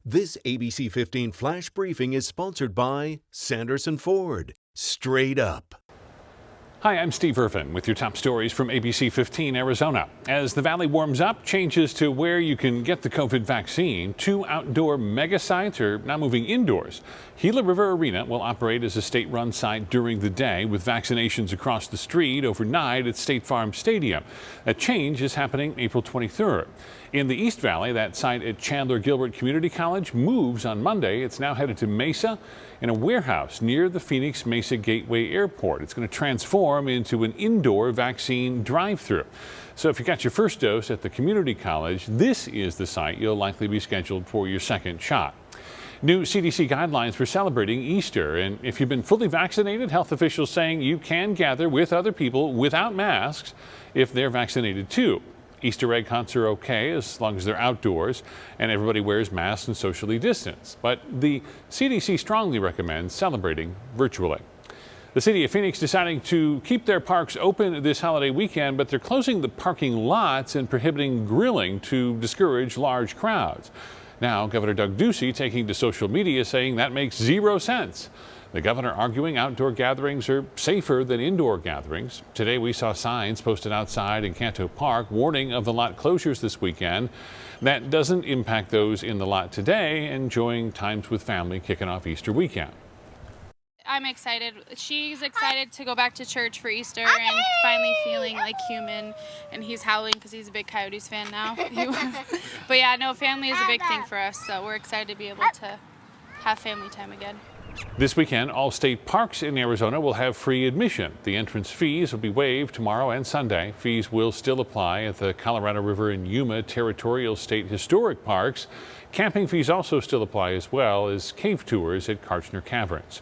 This ABC 15 Flash Briefing is sponsored by Sanderson Ford. Straight up. Hi, I'm Steve Irvin with your top stories from ABC15 Arizona. As the valley warms up, changes to where you can get the COVID vaccine. 2 outdoor mega sites are now moving indoors. Gila River Arena will operate as a state-run site during the day, with vaccinations across the street overnight at State Farm Stadium. That change is happening April 23rd. In the East Valley, that site at Chandler Gilbert Community College moves on Monday. It's now headed to Mesa in a warehouse near the Phoenix Mesa Gateway Airport. It's going to transform into an indoor vaccine drive-through. So if you got your first dose at the community college, this is the site you'll likely be scheduled for your second shot. New CDC guidelines for celebrating Easter. And if you've been fully vaccinated, health officials saying you can gather with other people without masks if they're vaccinated too. Easter egg hunts are okay as long as they're outdoors and everybody wears masks and socially distance. But the CDC strongly recommends celebrating virtually. The city of Phoenix deciding to keep their parks open this holiday weekend, but they're closing the parking lots and prohibiting grilling to discourage large crowds. Now, Governor Doug Ducey taking to social media saying that makes zero sense. The governor arguing outdoor gatherings are safer than indoor gatherings. Today we saw signs posted outside in Canto Park warning of the lot closures this weekend. That doesn't impact those in the lot today enjoying times with family kicking off Easter weekend. I'm excited. She's excited to go back to church for Easter and finally feeling like human. And he's howling because he's a big Coyotes fan now. But yeah, no, family is a big thing for us. So we're excited to be able to have family time again. This weekend, all state parks in Arizona will have free admission. The entrance fees will be waived tomorrow and Sunday. Fees will still apply at the Colorado River and Yuma Territorial State Historic Parks. Camping fees also still apply, as well as cave tours at Karchner Caverns.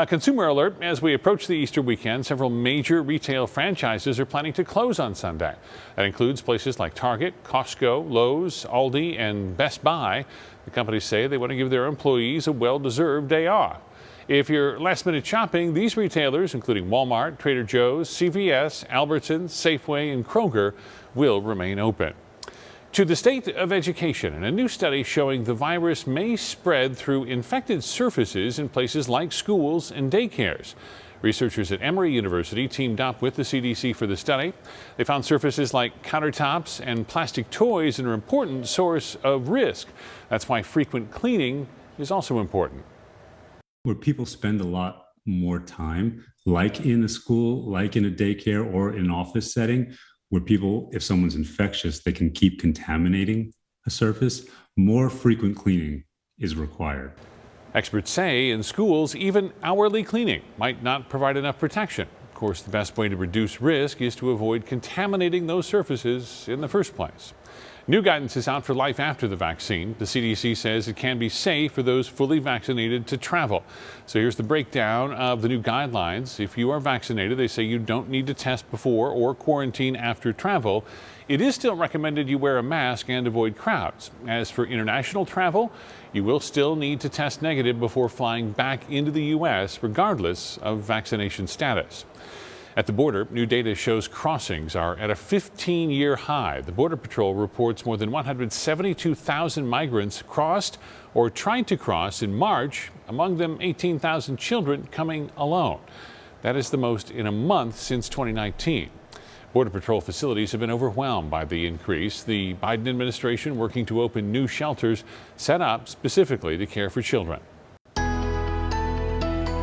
Consumer alert: as we approach the Easter weekend, several major retail franchises are planning to close on Sunday. That includes places like Target, Costco, Lowe's, Aldi, and Best Buy. The companies say they want to give their employees a well-deserved day off. If you're last-minute shopping, these retailers, including Walmart, Trader Joe's, CVS, Albertsons, Safeway, and Kroger, will remain open. To the state of education, and a new study showing the virus may spread through infected surfaces in places like schools and daycares. Researchers at Emory University teamed up with the CDC for the study. They found surfaces like countertops and plastic toys an important source of risk. That's why frequent cleaning is also important. Where people spend a lot more time, like in a school, like in a daycare or an office setting, where people, if someone's infectious, they can keep contaminating a surface, more frequent cleaning is required. Experts say in schools, even hourly cleaning might not provide enough protection. Of course, the best way to reduce risk is to avoid contaminating those surfaces in the first place. New guidance is out for life after the vaccine. The CDC says it can be safe for those fully vaccinated to travel. So here's the breakdown of the new guidelines. If you are vaccinated, they say you don't need to test before or quarantine after travel. It is still recommended you wear a mask and avoid crowds. As for international travel, you will still need to test negative before flying back into the U.S., regardless of vaccination status. At the border, new data shows crossings are at a 15-year high. The Border Patrol reports more than 172,000 migrants crossed or tried to cross in March, among them 18,000 children coming alone. That is the most in a month since 2019. Border Patrol facilities have been overwhelmed by the increase. The Biden administration working to open new shelters set up specifically to care for children.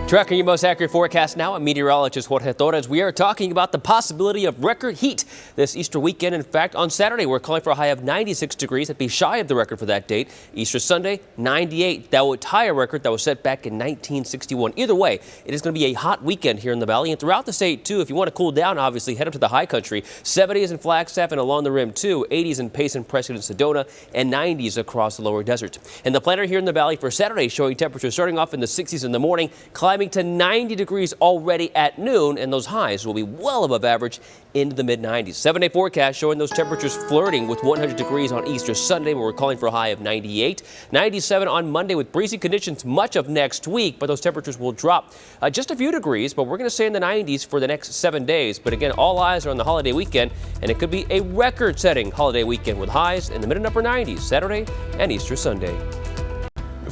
Tracking your most accurate forecast now, I'm meteorologist Jorge Torres. We are talking about the possibility of record heat this Easter weekend. In fact, on Saturday, we're calling for a high of 96 degrees. That'd be shy of the record for that date. Easter Sunday, 98. That would tie a record that was set back in 1961. Either way, it is going to be a hot weekend here in the valley and throughout the state, too. If you want to cool down, obviously, head up to the high country. 70s in Flagstaff and along the rim, too. 80s in Payson, Prescott, and Sedona, and 90s across the lower desert. And the planner here in the valley for Saturday showing temperatures starting off in the 60s in the morning, climbing to 90 degrees already at noon, and those highs will be well above average into the mid-90s. 7-day forecast showing those temperatures flirting with 100 degrees on Easter Sunday, where we're calling for a high of 98. 97 on Monday with breezy conditions much of next week, but those temperatures will drop just a few degrees, but we're going to stay in the 90s for the next 7 days. But again, all eyes are on the holiday weekend, and it could be a record-setting holiday weekend with highs in the mid and upper 90s Saturday and Easter Sunday.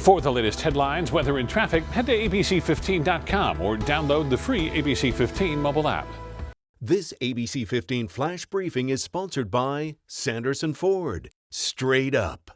For the latest headlines, weather, and traffic, head to abc15.com or download the free ABC 15 mobile app. This ABC 15 Flash Briefing is sponsored by Sanderson Ford. Straight up.